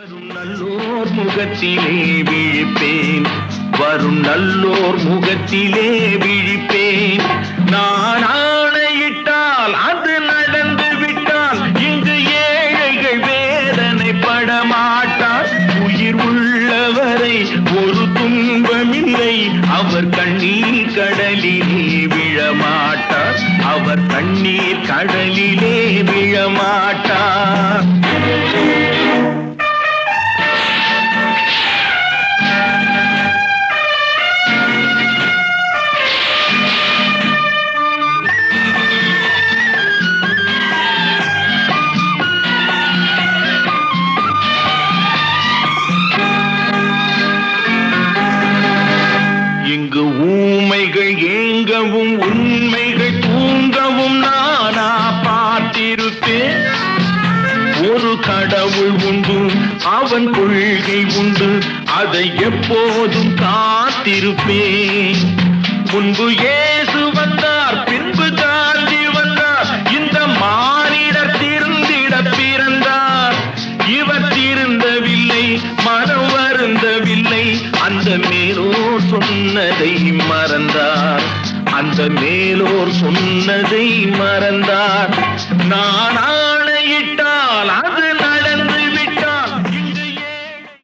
வரும் நல்லோர் முகத்திலே விழிப்பேன், வரும் நல்லோர் முகத்திலே விழிப்பேன். நான் ஆணையிட்டால் அது நடந்து விட்டால் இங்கு ஏழைகள் வேதனை படமாட்டார். உயிர் உள்ளவரை ஒரு துன்பமில்லை, அவர் கண்ணீர் கடலிலே விழமாட்டார், அவர் கண்ணீர் கடலிலே விழமாட்டார். இங்கு ஊமைகள் ஏங்கவும் உண்மைகள் தூங்கவும் நானா பார்த்திருப்பேன். ஒரு கடவுள் உண்டு, அவன் கொள்கை உண்டு, அதை எப்போதும் காத்திருப்பேன். முன்பு இயேசு வந்தார், பின்பு காந்தி வந்தார், இந்த மானிடர் திருந்திட பிறந்தார். இவர் திருந்தவில்லை, மனம் வருந்தவில்லை, அந்த மேலோர் சொன்னதை மறந்தார், அந்த மேலோர் சொன்னதை மறந்தார். நான்